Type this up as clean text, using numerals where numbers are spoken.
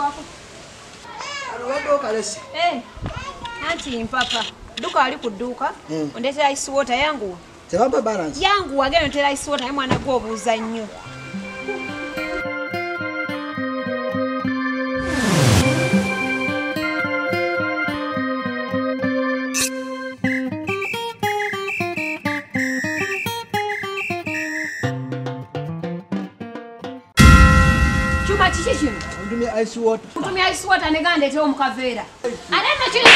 wako. Wado kalesi. Anti mpapa. Duka ali ku duka. Ondetera ice water yangu. Tebamba balance. Yangu agenda ondetera ice water mwana gwo obuuza nnyo. Chuma chichi. Ndumye ice water. Ndumye ice water negande te omukavera. Alena chini.